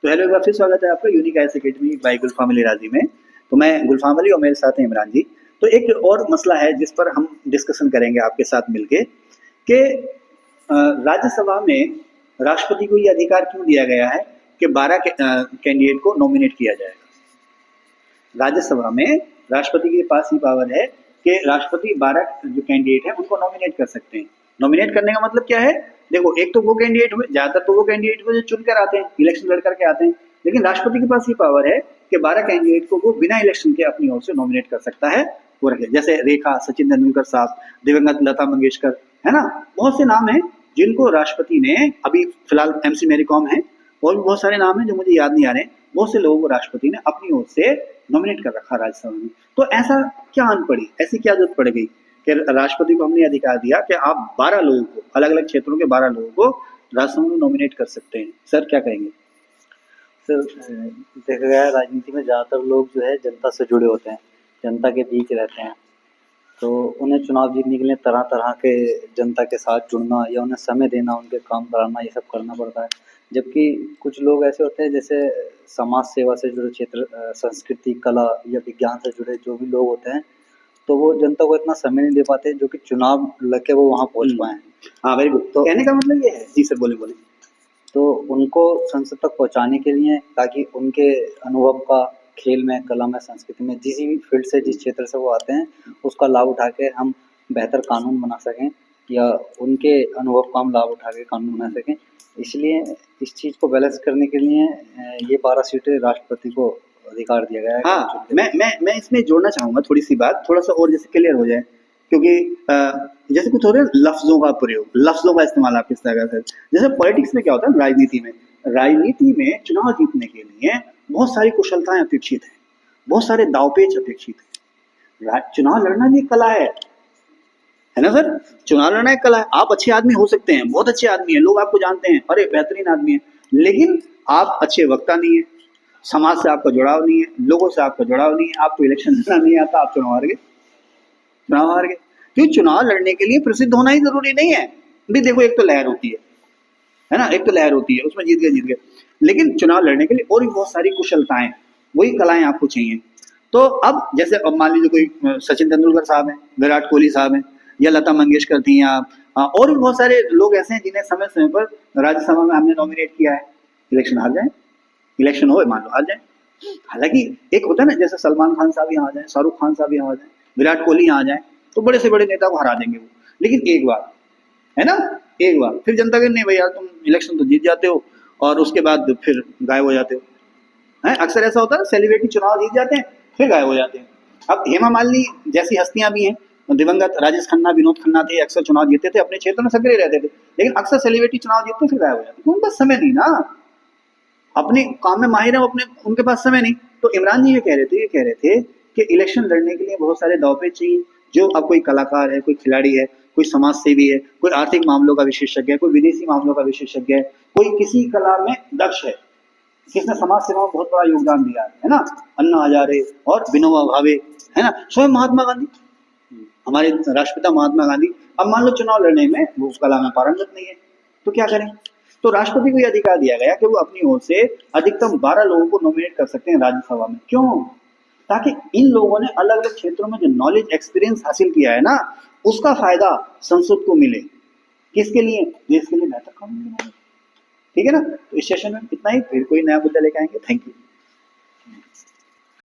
तो हेलो, एक बार फिर स्वागत है आपका यूनिक आईएएस एकेडमी बाय गुलफाम अली राजी में। तो मैं गुलफाम अली और मेरे साथ हैं इमरान जी। तो एक और मसला है जिस पर हम डिस्कशन करेंगे आपके साथ मिलके कि राज्यसभा में राष्ट्रपति को ये अधिकार क्यों दिया गया है कि 12 कैंडिडेट को नॉमिनेट किया जाएगा। राज्यसभा में राष्ट्रपति के पास ही पावर है कि राष्ट्रपति 12 जो कैंडिडेट हैं उनको नॉमिनेट कर सकते हैं। नॉमिनेट करने का मतलब क्या है? देखो, एक तो वो कैंडिडेट हुए, ज्यादातर तो वो कैंडिडेट हुए जो चुनकर आते हैं, इलेक्शन लड़ करके आते हैं, लेकिन राष्ट्रपति के पास ही पावर है कि 12 कैंडिडेट को वो बिना इलेक्शन के अपनी ओर से नॉमिनेट कर सकता है। वो रखे, जैसे रेखा, सचिन तेंदुलकर साहब, दिवंगत लता मंगेशकर, है ना, बहुत से नाम हैं जिनको राष्ट्रपति ने, अभी फिलहाल एमसी मैरी कॉम है, और भी बहुत सारे नाम हैं जो मुझे याद नहीं आ रहे, बहुत से लोगों को राष्ट्रपति ने अपनी ओर से नॉमिनेट कर रखा राज्यसभा में। तो ऐसा क्या आन पड़ी, ऐसी क्या जरूरत पड़ गई कि राष्ट्रपति को हमने अधिकार दिया कि आप 12 लोगों को, अलग अलग क्षेत्रों के 12 लोगों को राज्यसभा में नॉमिनेट कर सकते हैं। सर क्या कहेंगे? सर, देखा गया है राजनीति में ज़्यादातर लोग जो है जनता से जुड़े होते हैं, जनता के बीच रहते हैं, तो उन्हें चुनाव जीतने के लिए तरह तरह के जनता के साथ जुड़ना या उन्हें समय देना, उनके काम कराना, ये सब करना पड़ता है। जबकि कुछ लोग ऐसे होते हैं जैसे समाज सेवा से जुड़े क्षेत्र, संस्कृति, कला या विज्ञान से जुड़े जो भी लोग होते हैं, तो वो जनता को इतना समय नहीं दे पाते जो कि चुनाव लड़के वो वहाँ पहुँच पाएँ। हाँ, वेरी गुड। तो कहने का मतलब ये है, जी सर बोले बोले। तो उनको संसद तक पहुँचाने के लिए, ताकि उनके अनुभव का खेल में, कला में, संस्कृति में, जिस भी फील्ड से, जिस क्षेत्र से वो आते हैं, उसका लाभ उठा के हम बेहतर कानून बना सकें या उनके अनुभव का हम लाभ उठा के कानून बना सकें। इसलिए इस चीज़ को बैलेंस करने के लिए ये 12 सीटें राष्ट्रपति को अधिकार दिया गया है। हाँ, मैं इसमें जोड़ना चाहूँगा थोड़ी सी बात, थोड़ा-सा और जैसे क्लियर हो जाए, क्योंकि जैसे कुछ हो रहा है लफ्ज़ों का प्रयोग, लफ्ज़ों का इस्तेमाल आप किस तरह का, जैसे पॉलिटिक्स में क्या होता है, राजनीति में चुनाव जीतने के लिए बहुत सारी कुशलताएँ अपेक्षित हैं, बहुत सारे दाँव-पेच अपेक्षित हैं। चुनाव लड़ना भी एक कला है ना सर? चुनाव लड़ना एक कला है। आप अच्छे आदमी हो सकते हैं, बहुत अच्छे आदमी हैं, लोग आपको जानते हैं, अरे बेहतरीन आदमी है, लेकिन आप अच्छे वक्ता नहीं है, समाज से आपका जुड़ाव नहीं है, लोगों से आपका जुड़ाव नहीं है, आपको इलेक्शन लड़ना नहीं आता, आप चुनाव हार गए, चुनाव हार गए। क्यों? चुनाव लड़ने के लिए प्रसिद्ध होना ही जरूरी नहीं है। भी देखो, एक तो लहर होती है ना, एक तो लहर होती है, उसमें जीत गए, लेकिन चुनाव लड़ने के लिए और भी बहुत सारी कुशलताएं, वही कलाएं आपको चाहिए। तो अब जैसे अब मान लीजिए कोई सचिन तेंदुलकर साहब हैं, विराट कोहली साहब हैं, या लता मंगेशकर थी, या और भी बहुत सारे लोग ऐसे हैं जिन्हें समय समय पर राज्यसभा में हमने नॉमिनेट किया है, इलेक्शन हार जाए, इलेक्शन हो मान लो हार जाए। हालांकि एक होता है ना, जैसे सलमान खान साहब यहाँ आ जाए, शाहरुख खान साहब यहाँ आ जाए, विराट कोहली यहाँ आ जाए, तो बड़े से बड़े नेता को हरा देंगे वो। लेकिन एक बार, है ना, एक बार फिर जनता के नहीं भैया तुम इलेक्शन तो जीत जाते हो और उसके बाद फिर गायब हो जाते हो। है, अक्सर ऐसा होता है, सेलिब्रिटी चुनाव जीत जाते हैं फिर गायब हो जाते हैं। अब हेमा मालिनी जैसी हस्तियां भी हैं, दिवंगत राजेश खन्ना, विनोद खन्ना थे, अक्सर चुनाव जीतते थे, अपने क्षेत्र में सक्रिय रहते थे, लेकिन अक्सर सेलिब्रिटी चुनाव जीतते फिर गायब हो जाते, उनका समय नहीं ना, अपने काम में माहिर है, अपने उनके पास समय नहीं। तो इमरान जी ये कह रहे थे कि इलेक्शन लड़ने के लिए बहुत सारे दांव चाहिए। जो अब कोई कलाकार है, कोई खिलाड़ी है, कोई समाज सेवी है, कोई आर्थिक मामलों का विशेषज्ञ है, कोई विदेशी मामलों का विशेषज्ञ है, कोई किसी कला में दक्ष है, किसने समाज सेवा में बहुत बड़ा योगदान दिया है ना, अन्ना हजारे और विनोबा भावे, है ना, स्वयं महात्मा गांधी, हमारे राष्ट्रपिता महात्मा गांधी। अब मान लो चुनाव लड़ने में वो उस कला में पारंगत नहीं है, तो क्या करें? तो राष्ट्रपति को यह अधिकार दिया गया कि वो अपनी ओर से अधिकतम 12 लोगों को नॉमिनेट कर सकते हैं राज्यसभा में। क्यों? ताकि इन लोगों ने अलग अलग क्षेत्रों में जो नॉलेज, एक्सपीरियंस हासिल किया है ना, उसका फायदा संसद को मिले। किसके लिए? देश के लिए बेहतर कानून बनाने। ठीक है ना? तो इस सेशन में इतना ही, फिर कोई नया मुद्दा लेकर आएंगे। Thank you.